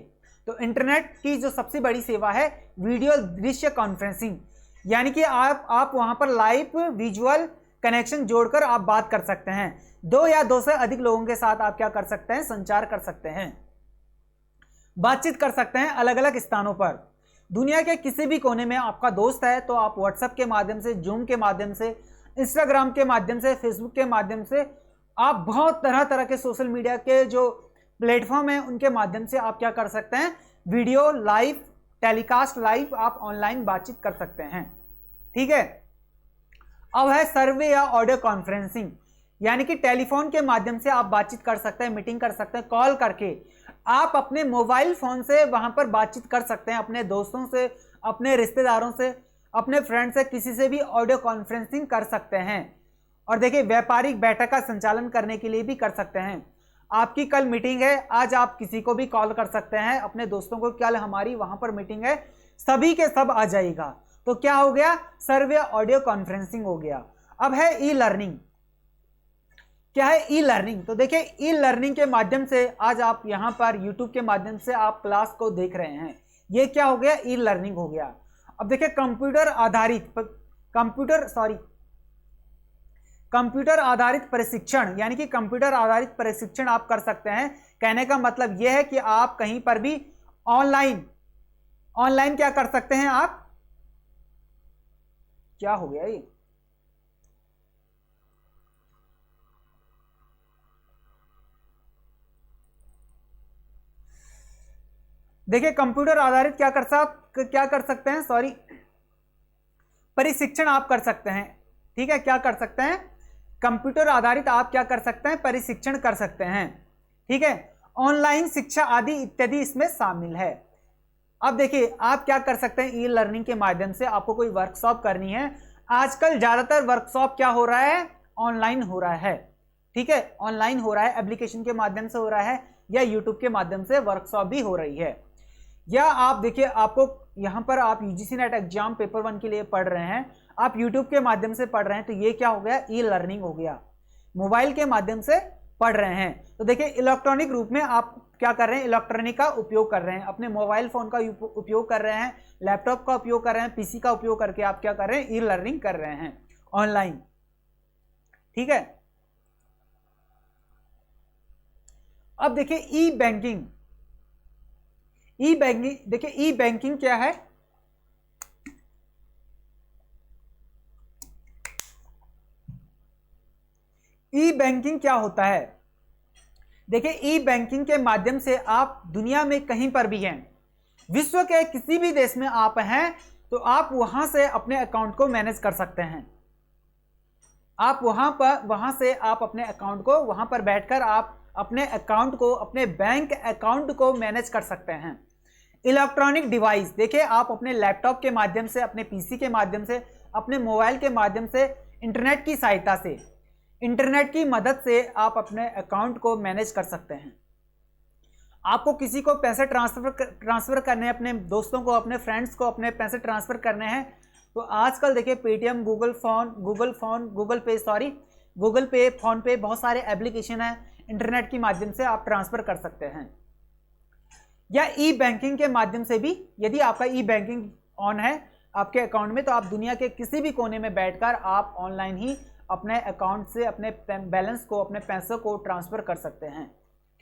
Speaker 1: तो इंटरनेट की जो सबसे बड़ी सेवा है वीडियो दृश्य कॉन्फ्रेंसिंग, यानी कि आप वहां पर लाइव विजुअल कनेक्शन जोड़कर आप बात कर सकते हैं। 2 या 2 से अधिक लोगों के साथ आप क्या कर सकते हैं, संचार कर सकते हैं, बातचीत कर सकते हैं अलग अलग स्थानों पर। दुनिया के किसी भी कोने में आपका दोस्त है तो आप व्हाट्सएप के माध्यम से, जूम के माध्यम से, इंस्टाग्राम के माध्यम से, फेसबुक के माध्यम से, आप बहुत तरह तरह के सोशल मीडिया के जो प्लेटफॉर्म है उनके माध्यम से आप क्या कर सकते हैं, वीडियो लाइव, टेलीकास्ट लाइव आप ऑनलाइन बातचीत कर सकते हैं। ठीक है। अब है सर्वे या ऑडियो कॉन्फ्रेंसिंग, यानी कि टेलीफोन के माध्यम से आप बातचीत कर सकते हैं, मीटिंग कर सकते हैं, कॉल करके आप अपने मोबाइल फोन से वहां पर बातचीत कर सकते हैं, अपने दोस्तों से, अपने रिश्तेदारों से, अपने फ्रेंड से, किसी से भी ऑडियो कॉन्फ्रेंसिंग कर सकते हैं। और देखिए व्यापारिक बैठक का संचालन करने के लिए भी कर सकते हैं। आपकी कल मीटिंग है, आज आप किसी को भी कॉल कर सकते हैं, अपने दोस्तों को, कल हमारी वहां पर मीटिंग है, सभी के सब आ जाएगा। तो क्या हो गया, सर्वे ऑडियो कॉन्फ्रेंसिंग हो गया। अब है ई लर्निंग। क्या है ई लर्निंग? तो देखिए ई लर्निंग के माध्यम से आज आप यहां पर यूट्यूब के माध्यम से आप क्लास को देख रहे हैं, ये क्या हो गया, ई लर्निंग हो गया। अब देखिए कंप्यूटर आधारित प्रशिक्षण, यानी कि कंप्यूटर आधारित प्रशिक्षण आप कर सकते हैं। कहने का मतलब यह है कि आप कहीं पर भी ऑनलाइन क्या कर सकते हैं आप, क्या हो गया ये, देखिए कंप्यूटर आधारित क्या कर सकते हैं, प्रशिक्षण आप कर सकते हैं। ठीक है, क्या कर सकते हैं, कंप्यूटर आधारित आप क्या कर सकते हैं, प्रशिक्षण कर सकते हैं। ठीक है, ऑनलाइन शिक्षा आदि इत्यादि इसमें शामिल है। अब देखिए आप क्या कर सकते हैं, ई लर्निंग के माध्यम से आपको कोई वर्कशॉप करनी है। आजकल ज्यादातर वर्कशॉप क्या हो रहा है, ऑनलाइन हो रहा है। ठीक है, ऑनलाइन हो रहा है, एप्लीकेशन के माध्यम से हो रहा है, या यूट्यूब के माध्यम से वर्कशॉप भी हो रही है। या आप देखिए, आपको यहां पर आप यूजीसी नेट एग्जाम पेपर 1 के लिए पढ़ रहे हैं, आप यूट्यूब के माध्यम से पढ़ रहे हैं, तो ये क्या हो गया, ई लर्निंग हो गया, मोबाइल के माध्यम से पढ़ रहे हैं। तो देखिए इलेक्ट्रॉनिक रूप में आप क्या कर रहे हैं, इलेक्ट्रॉनिक का उपयोग कर रहे हैं, अपने मोबाइल फोन का उपयोग कर रहे हैं, लैपटॉप का उपयोग कर रहे हैं, पीसी का उपयोग करके आप क्या कर रहे हैं, ई लर्निंग कर रहे हैं ऑनलाइन। ठीक है। अब देखिए ई बैंकिंग, देखिए ई बैंकिंग क्या है, ई बैंकिंग क्या होता है, देखिए ई बैंकिंग के माध्यम से आप दुनिया में कहीं पर भी हैं, विश्व के किसी भी देश में आप हैं, तो आप वहां से अपने अकाउंट को मैनेज कर सकते हैं। आप वहां से आप अपने अकाउंट को, वहां पर बैठकर आप अपने अकाउंट को, अपने बैंक अकाउंट को मैनेज कर सकते हैं। इलेक्ट्रॉनिक डिवाइस, देखिए आप अपने लैपटॉप के माध्यम से, अपने पीसी के माध्यम से, अपने मोबाइल के माध्यम से, इंटरनेट की सहायता से, इंटरनेट की मदद से आप अपने अकाउंट को मैनेज कर सकते हैं। आपको किसी को पैसे ट्रांसफर करने हैं, अपने दोस्तों को, अपने फ्रेंड्स को अपने पैसे ट्रांसफर करने हैं, तो आजकल देखिए पेटीएम, गूगल पे, फोन पे, बहुत सारे एप्लीकेशन है, इंटरनेट के माध्यम से आप ट्रांसफर कर सकते हैं। या ई बैंकिंग के माध्यम से भी, यदि आपका ई बैंकिंग ऑन है आपके अकाउंट में, तो आप दुनिया के किसी भी कोने में बैठकर आप ऑनलाइन ही अपने अकाउंट से अपने बैलेंस को, अपने पैसों को ट्रांसफर कर सकते हैं।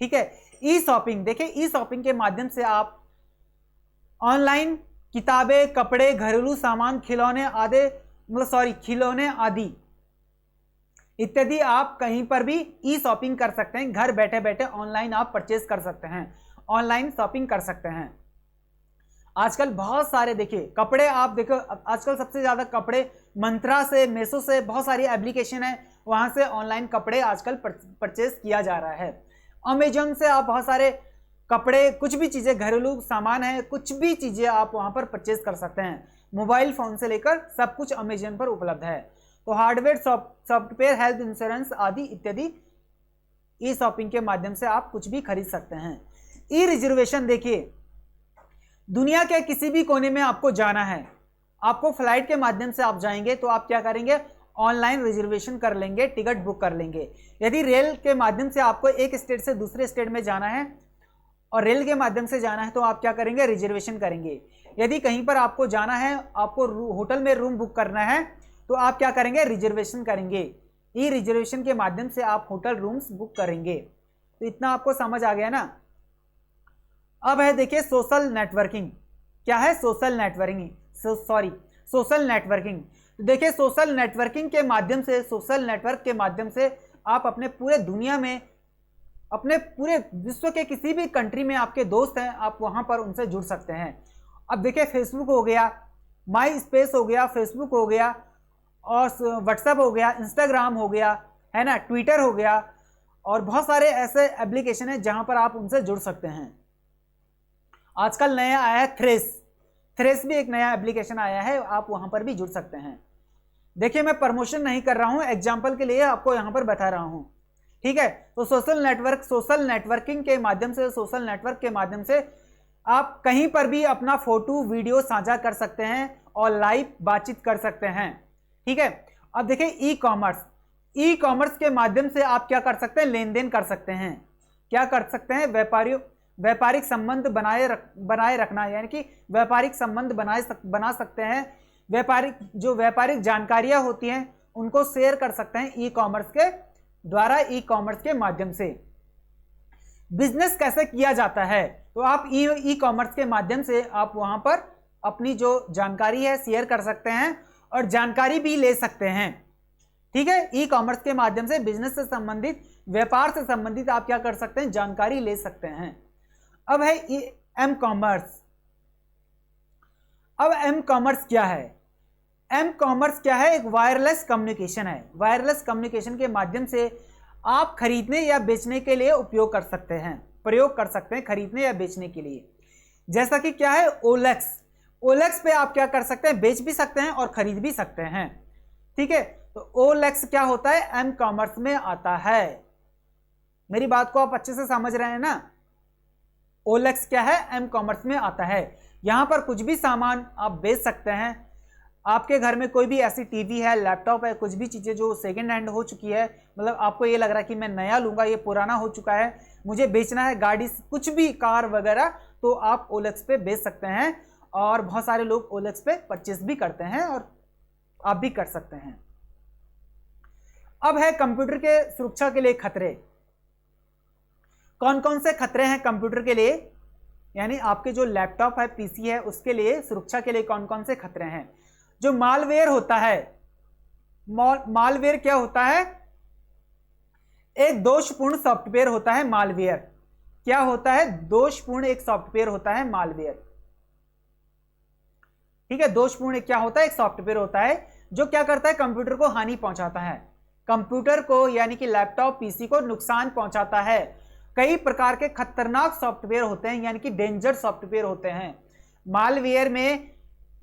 Speaker 1: ठीक है। ई शॉपिंग, देखिए ई शॉपिंग के माध्यम से आप ऑनलाइन किताबें, कपड़े, घरेलू सामान, खिलौने आदि इत्यादि आप कहीं पर भी ई शॉपिंग कर सकते हैं। घर बैठे बैठे ऑनलाइन आप परचेज कर सकते हैं, ऑनलाइन शॉपिंग कर सकते हैं। आजकल बहुत सारे देखिए कपड़े, आप देखो आजकल सबसे ज्यादा कपड़े मंत्रा से, मेसो से, बहुत सारी एप्लीकेशन है, वहां से ऑनलाइन कपड़े आजकल परचेज किया जा रहा है। अमेजोन से आप बहुत सारे कपड़े, कुछ भी चीजें, घरेलू सामान है, कुछ भी चीजें आप वहां पर परचेज कर सकते हैं। मोबाइल फोन से लेकर सब कुछ अमेजोन पर उपलब्ध है। तो हार्डवेयर, सॉफ्टवेयर, हेल्थ इंश्योरेंस आदि इत्यादि ई शॉपिंग के माध्यम से आप कुछ भी खरीद सकते हैं। ई रिजर्वेशन, देखिए दुनिया के किसी भी कोने में आपको जाना है, आपको फ्लाइट के माध्यम से आप जाएंगे, तो आप क्या करेंगे, ऑनलाइन रिजर्वेशन कर लेंगे, टिकट बुक कर लेंगे। यदि रेल के माध्यम से आपको एक स्टेट से दूसरे स्टेट में जाना है और रेल के माध्यम से जाना है, तो आप क्या करेंगे, रिजर्वेशन करेंगे। यदि कहीं पर आपको जाना है, आपको होटल में रूम बुक करना है, तो आप क्या करेंगे, रिजर्वेशन करेंगे। ई रिजर्वेशन के माध्यम से आप होटल रूम्स बुक करेंगे। तो इतना आपको समझ आ गया ना। अब है देखिए सोशल नेटवर्किंग। क्या है, सोशल नेटवर्किंग, सोशल नेटवर्किंग। देखिए सोशल नेटवर्किंग के माध्यम से, सोशल नेटवर्क के माध्यम से आप अपने पूरे दुनिया में, अपने पूरे विश्व के किसी भी कंट्री में आपके दोस्त हैं, आप वहां पर उनसे जुड़ सकते हैं। अब देखिए फेसबुक हो गया, माई स्पेस हो गया, फेसबुक हो गया, और व्हाट्सएप हो गया, इंस्टाग्राम हो गया, है ना, ट्विटर हो गया, और बहुत सारे ऐसे एप्लीकेशन हैं जहां पर आप उनसे जुड़ सकते हैं। आजकल नया आया है थ्रेस भी एक नया एप्लीकेशन आया है, आप वहां पर भी जुड़ सकते हैं। देखिए मैं प्रमोशन नहीं कर रहा हूं, एग्जाम्पल के लिए आपको यहां पर बता रहा हूं, ठीक है। तो सोशल नेटवर्किंग के माध्यम से, सोशल नेटवर्क के माध्यम से आप कहीं पर भी अपना फोटो वीडियो साझा कर सकते हैं और लाइव बातचीत कर सकते हैं, ठीक है। अब देखिए ई कॉमर्स के माध्यम से आप क्या कर सकते हैं, लेन देन कर सकते हैं। क्या कर सकते हैं, व्यापारिक संबंध बनाए रखना, यानी कि व्यापारिक संबंध बना सकते हैं। व्यापारिक जानकारियां होती हैं उनको शेयर कर सकते हैं ई कॉमर्स के द्वारा, ई कॉमर्स के माध्यम से। बिजनेस कैसे किया जाता है, तो आप ई कॉमर्स के माध्यम से आप वहां पर अपनी जो जानकारी है शेयर कर सकते हैं और जानकारी भी ले सकते हैं, ठीक है। ई कॉमर्स के माध्यम से बिजनेस से संबंधित, व्यापार से संबंधित आप क्या कर सकते हैं, जानकारी ले सकते हैं। अब है एम कॉमर्स। अब एम कॉमर्स क्या है, एम कॉमर्स क्या है, एक वायरलेस कम्युनिकेशन है। वायरलेस कम्युनिकेशन के माध्यम से आप खरीदने या बेचने के लिए प्रयोग कर सकते हैं, खरीदने या बेचने के लिए। जैसा कि क्या है, ओलेक्स पे आप क्या कर सकते हैं, बेच भी सकते हैं और खरीद भी सकते हैं, ठीक है। तो ओलेक्स क्या होता है, एम कॉमर्स में आता है। मेरी बात को आप अच्छे से समझ रहे हैं ना। ओलेक्स क्या है, एम कॉमर्स में आता है। यहां पर कुछ भी सामान आप बेच सकते हैं। आपके घर में कोई भी ऐसी टीवी है, लैपटॉप है, कुछ भी चीजें जो सेकंड हैंड हो चुकी है, मतलब आपको ये लग रहा है कि मैं नया लूंगा, ये पुराना हो चुका है, मुझे बेचना है, गाड़ी, कुछ भी, कार वगैरह, तो आप ओलेक्स पे बेच सकते हैं। और बहुत सारे लोग ओलेक्स पे परचेस भी करते हैं और आप भी कर सकते हैं। अब है कंप्यूटर के सुरक्षा के लिए खतरे। कौन कौन से खतरे हैं कंप्यूटर के लिए, यानी आपके जो लैपटॉप है, पीसी है, उसके लिए सुरक्षा के लिए कौन कौन से खतरे हैं। जो मालवेयर होता है, मालवेयर क्या होता है, एक दोषपूर्ण सॉफ्टवेयर होता है मालवेयर। क्या होता है, दोषपूर्ण एक सॉफ्टवेयर होता है मालवेयर, ठीक है। दोषपूर्ण क्या होता है, एक सॉफ्टवेयर होता है जो क्या करता है, कंप्यूटर को हानि पहुंचाता है, कंप्यूटर को यानी कि लैपटॉप, पीसी को नुकसान पहुंचाता है। कई प्रकार के खतरनाक सॉफ्टवेयर होते हैं, यानी कि डेंजर सॉफ्टवेयर होते हैं। मालवेयर में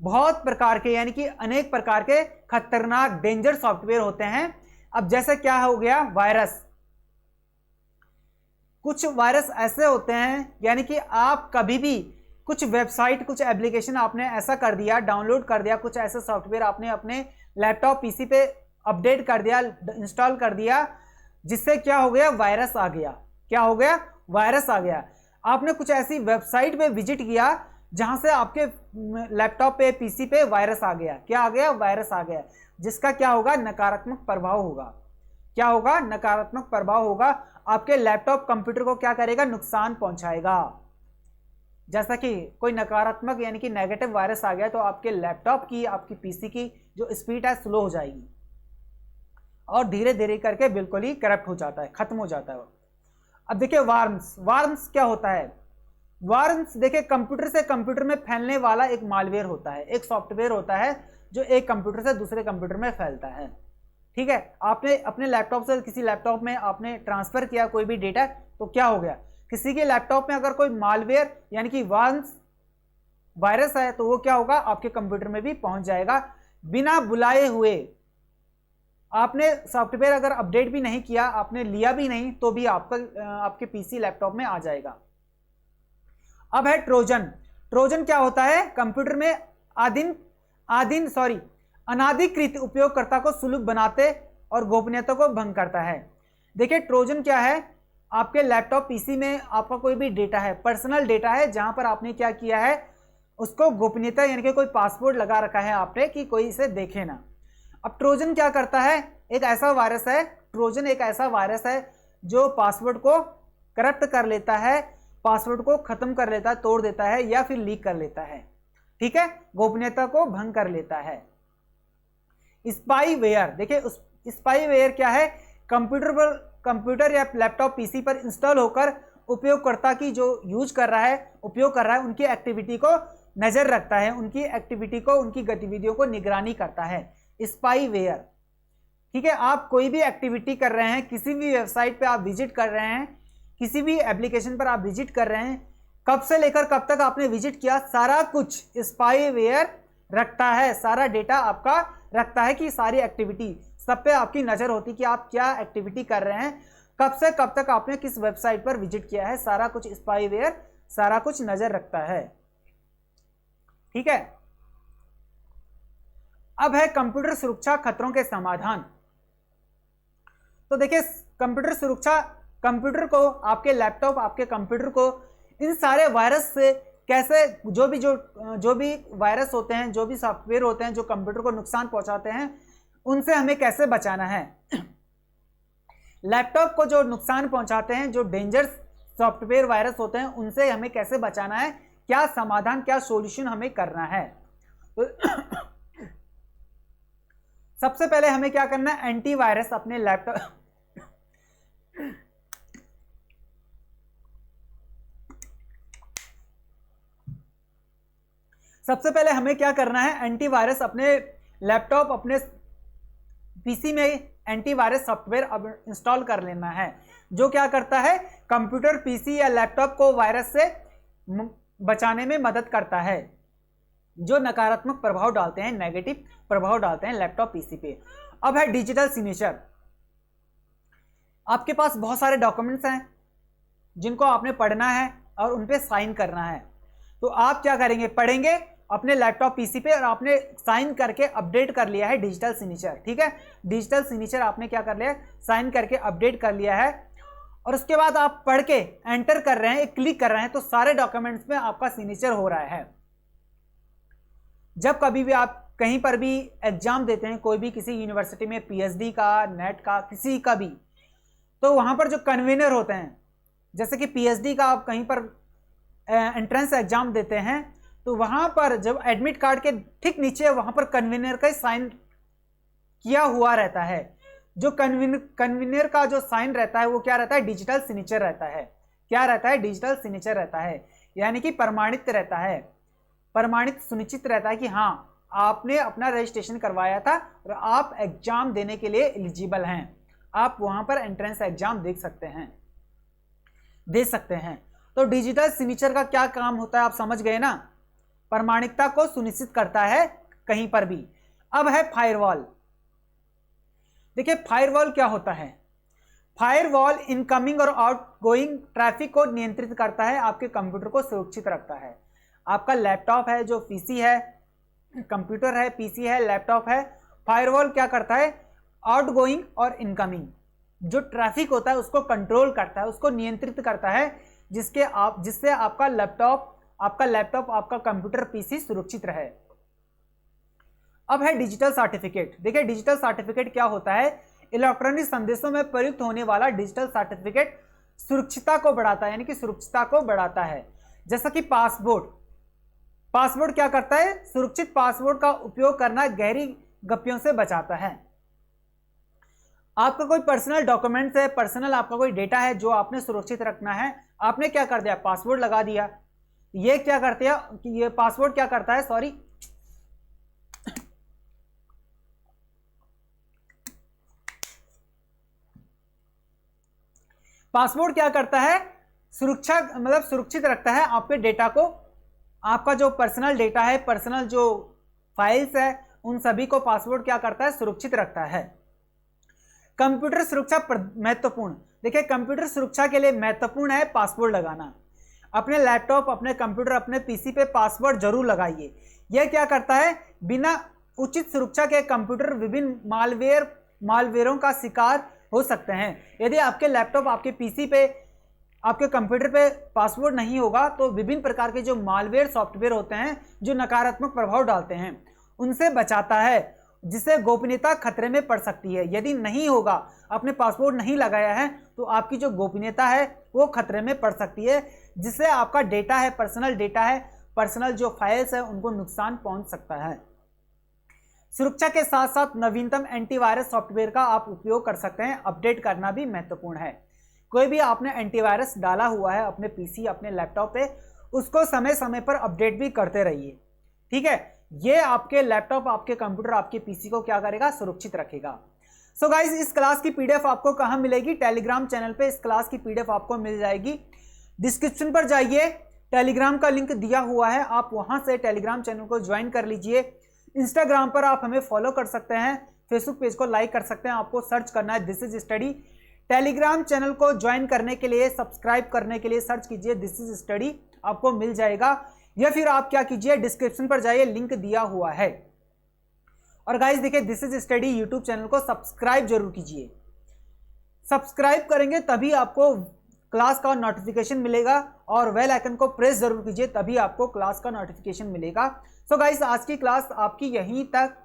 Speaker 1: बहुत प्रकार के, यानी कि अनेक प्रकार के खतरनाक डेंजर सॉफ्टवेयर होते हैं। अब जैसे क्या हो गया, वायरस। कुछ वायरस ऐसे होते हैं, यानी कि आप कभी भी कुछ वेबसाइट, कुछ एप्लीकेशन आपने ऐसा कर दिया, डाउनलोड कर दिया, कुछ ऐसे सॉफ्टवेयर आपने अपने लैपटॉप, पीसी पे अपडेट कर दिया, इंस्टॉल कर दिया, जिससे क्या हो गया, वायरस आ गया। क्या हो गया, वायरस आ गया। आपने कुछ ऐसी वेबसाइट पे विजिट किया जहां से आपके लैपटॉप पे, पीसी पे वायरस आ गया। क्या आ गया, वायरस आ गया, जिसका क्या होगा, नकारात्मक प्रभाव होगा। क्या होगा, नकारात्मक प्रभाव होगा। आपके लैपटॉप, कंप्यूटर को क्या करेगा, नुकसान पहुंचाएगा। जैसा कि कोई नकारात्मक यानी कि नेगेटिव वायरस आ गया तो आपके लैपटॉप की, आपकी पीसी की जो स्पीड है स्लो हो जाएगी और धीरे धीरे करके बिल्कुल ही करप्ट हो जाता है, खत्म हो जाता है। अब देखिए वार्म्स क्या होता है। वार्म्स देखिए कंप्यूटर से कंप्यूटर में फैलने वाला एक मालवेयर होता है, एक सॉफ्टवेयर होता है जो एक कंप्यूटर से दूसरे कंप्यूटर में फैलता है, ठीक है। आपने अपने लैपटॉप से किसी लैपटॉप में आपने ट्रांसफर किया कोई भी डेटा, तो क्या हो गया, किसी के लैपटॉप में अगर कोई मालवेयर यानी कि वायरस है तो वो क्या होगा, आपके कंप्यूटर में भी पहुंच जाएगा बिना बुलाए हुए। आपने सॉफ्टवेयर अगर अपडेट भी नहीं किया, आपने लिया भी नहीं, तो भी आपके पीसी, लैपटॉप में आ जाएगा। अब है ट्रोजन क्या होता है, कंप्यूटर में अनाधिकृत उपयोगकर्ता को सुलभ बनाते और गोपनीयता को भंग करता है। देखिए ट्रोजन क्या है, आपके लैपटॉप, पीसी में आपका कोई भी डेटा है, पर्सनल डेटा है, जहां पर आपने क्या किया है, उसको गोपनीयता यानी कि कोई पासवर्ड लगा रखा है आपने कि कोई इसे देखे ना। अब ट्रोजन क्या करता है, एक ऐसा वायरस है, ट्रोजन एक ऐसा वायरस है जो पासवर्ड को करप्ट कर लेता है, पासवर्ड को खत्म कर लेता है, तोड़ देता है या फिर लीक कर लेता है, ठीक है, गोपनीयता को भंग कर लेता है। स्पाईवेयर, देखिए उस स्पाईवेयर क्या है, कंप्यूटर या लैपटॉप पीसी पर इंस्टॉल होकर उपयोगकर्ता की जो यूज कर रहा है, उपयोग कर रहा है, उनकी एक्टिविटी को नजर रखता है, उनकी एक्टिविटी को, उनकी गतिविधियों को निगरानी करता है, स्पाईवेयर, ठीक है। आप कोई भी एक्टिविटी कर रहे हैं, किसी भी वेबसाइट पे आप विजिट कर रहे हैं, किसी भी एप्लीकेशन पर आप विजिट कर रहे हैं, कब से लेकर कब तक आपने विजिट किया, सारा कुछ स्पाईवेयर रखता है, सारा डेटा आपका रखता है कि सारी एक्टिविटी, सब पे आपकी नजर होती है कि आप क्या एक्टिविटी कर रहे हैं, कब से कब तक आपने किस वेबसाइट पर विजिट किया है, सारा कुछ स्पाईवेयर सारा कुछ नजर रखता है, ठीक है। अब है कंप्यूटर सुरक्षा खतरों के समाधान। तो देखिए कंप्यूटर सुरक्षा, कंप्यूटर को, आपके लैपटॉप, आपके कंप्यूटर को इन सारे वायरस से कैसे, जो भी वायरस होते हैं, जो भी सॉफ्टवेयर होते हैं जो कंप्यूटर को नुकसान पहुंचाते हैं, उनसे हमें कैसे बचाना है। लैपटॉप को जो नुकसान पहुंचाते हैं, जो डेंजरस सॉफ्टवेयर वायरस होते हैं, उनसे हमें कैसे बचाना है, क्या समाधान, क्या सॉल्यूशन हमें करना है। तो सबसे पहले हमें क्या करना है, एंटीवायरस अपने लैपटॉप, सबसे पहले हमें क्या करना है, एंटीवायरस अपने लैपटॉप, अपने पीसी में एंटीवायरस सॉफ्टवेयर अब इंस्टॉल कर लेना है, जो क्या करता है, कंप्यूटर, पीसी या लैपटॉप को वायरस से बचाने में मदद करता है, जो नकारात्मक प्रभाव डालते हैं, नेगेटिव प्रभाव डालते हैं लैपटॉप पीसी पे। अब है डिजिटल सिग्नेचर। आपके पास बहुत सारे डॉक्यूमेंट्स हैं जिनको आपने पढ़ना है और उन पे साइन करना है, तो आप क्या करेंगे, पढ़ेंगे अपने लैपटॉप पीसी पे और आपने साइन करके अपडेट कर लिया है डिजिटल सिग्नेचर, ठीक है। डिजिटल सिग्नेचर आपने क्या कर लिया है, साइन करके अपडेट कर लिया है, और उसके बाद आप पढ़ के एंटर कर रहे हैं, एक क्लिक कर रहे हैं, तो सारे डॉक्यूमेंट्स में आपका सिग्नेचर हो रहा है। जब कभी भी आप कहीं पर भी एग्जाम देते हैं, कोई भी किसी यूनिवर्सिटी में, पीएचडी का, नेट का, किसी का भी, तो वहां पर जो कन्वीनर होते हैं, जैसे कि पीएचडी का आप कहीं पर एंट्रेंस एग्जाम देते हैं, तो वहां पर जब एडमिट कार्ड के ठीक नीचे वहां पर कन्वीनर का साइन किया हुआ रहता है, जो कन्वीनर का जो साइन रहता है वो क्या रहता है, डिजिटल सिग्नेचर रहता है। क्या रहता है, डिजिटल सिग्नेचर रहता है, यानी कि प्रमाणित रहता है, प्रमाणित सुनिश्चित रहता है कि हाँ आपने अपना रजिस्ट्रेशन करवाया था और आप एग्जाम देने के लिए एलिजिबल हैं, आप वहां पर एंट्रेंस एग्जाम दे सकते हैं। तो डिजिटल सिग्नेचर का क्या काम होता है आप समझ गए ना, प्रमाणिकता को सुनिश्चित करता है कहीं पर भी। अब है फायरवॉल। देखिए फायरवॉल क्या होता है, फायरवॉल इनकमिंग और आउटगोइंग ट्रैफिक को नियंत्रित करता है, आपके कंप्यूटर को सुरक्षित रखता है। आपका लैपटॉप है, जो पीसी है, कंप्यूटर है, पीसी है, लैपटॉप है, फायरवॉल क्या करता है, आउटगोइंग और इनकमिंग जो ट्रैफिक होता है उसको कंट्रोल करता है, उसको नियंत्रित करता है, जिससे आपका लैपटॉप, आपका कंप्यूटर, पीसी सुरक्षित रहे। अब है डिजिटल सर्टिफिकेट। देखिए डिजिटल सर्टिफिकेट क्या होता है, इलेक्ट्रॉनिक संदेशों में प्रयुक्त होने वाला डिजिटल सर्टिफिकेट सुरक्षितता को बढ़ाता है, यानी कि सुरक्षितता को बढ़ाता है। जैसा कि पासवर्ड क्या करता है, सुरक्षित पासवर्ड का उपयोग करना गहरी गप्पियों से बचाता है। आपका कोई पर्सनल डॉक्यूमेंट्स है, पर्सनल आपका कोई डेटा है जो आपने सुरक्षित रखना है, आपने क्या कर दिया, पासवर्ड लगा दिया। ये क्या करते हैं, ये पासवर्ड क्या करता है, सॉरी, पासवर्ड क्या करता है, सुरक्षा मतलब सुरक्षित रखता है आपके डेटा को, आपका जो पर्सनल डेटा है, पर्सनल जो फाइल्स है, उन सभी को पासवर्ड क्या करता है, सुरक्षित रखता है। कंप्यूटर सुरक्षा महत्वपूर्ण। देखिए कंप्यूटर सुरक्षा के लिए महत्वपूर्ण है पासवर्ड लगाना। अपने लैपटॉप, अपने कंप्यूटर, अपने पीसी पे पासवर्ड जरूर लगाइए। यह क्या करता है, बिना उचित सुरक्षा के कंप्यूटर विभिन्न मालवेयरों का शिकार हो सकते हैं। यदि आपके लैपटॉप, आपके पीसी पे, आपके कंप्यूटर पे पासवर्ड नहीं होगा तो विभिन्न प्रकार के जो मालवेयर सॉफ्टवेयर होते हैं जो नकारात्मक प्रभाव डालते हैं उनसे बचाता है। जिससे गोपनीयता खतरे में पड़ सकती है। यदि नहीं होगा, आपने पासवर्ड नहीं लगाया है, तो आपकी जो गोपनीयता है वो खतरे में पड़ सकती है, जिससे आपका डेटा है, पर्सनल डेटा है, पर्सनल जो फाइल्स है उनको नुकसान पहुंच सकता है। सुरक्षा के साथ साथ नवीनतम एंटीवायरस सॉफ्टवेयर का आप उपयोग कर सकते हैं। अपडेट करना भी महत्वपूर्ण है। कोई भी आपने एंटीवायरस डाला हुआ है अपने पीसी, अपने लैपटॉप पे, उसको समय समय पर अपडेट भी करते रहिए। ठीक है, ये आपके लैपटॉप, आपके कंप्यूटर, आपके पीसी को क्या करेगा, सुरक्षित रखेगा। सो गाइस, इस क्लास की पीडीएफ आपको कहां मिलेगी? टेलीग्राम चैनल पे इस क्लास की पीडीएफ आपको मिल जाएगी। डिस्क्रिप्शन पर जाइए, टेलीग्राम का लिंक दिया हुआ है, आप वहां से टेलीग्राम चैनल को ज्वाइन कर लीजिए। इंस्टाग्राम पर आप हमें फॉलो कर सकते हैं, फेसबुक पेज को लाइक कर सकते हैं। आपको सर्च करना है this is study. Telegram channel को ज्वाइन करने के लिए, सब्सक्राइब करने के लिए सर्च कीजिए दिस इज स्टडी, आपको मिल जाएगा। या फिर आप क्या कीजिए, डिस्क्रिप्शन पर जाइए, लिंक दिया हुआ है। और गाइस देखिए, this is study YouTube channel को सब्सक्राइब जरूर कीजिए। सब्सक्राइब करेंगे तभी आपको क्लास का नोटिफिकेशन मिलेगा, और बेल आइकन को प्रेस जरूर कीजिए, तभी आपको क्लास का नोटिफिकेशन मिलेगा। सो गाइस, आज की क्लास आपकी यहीं तक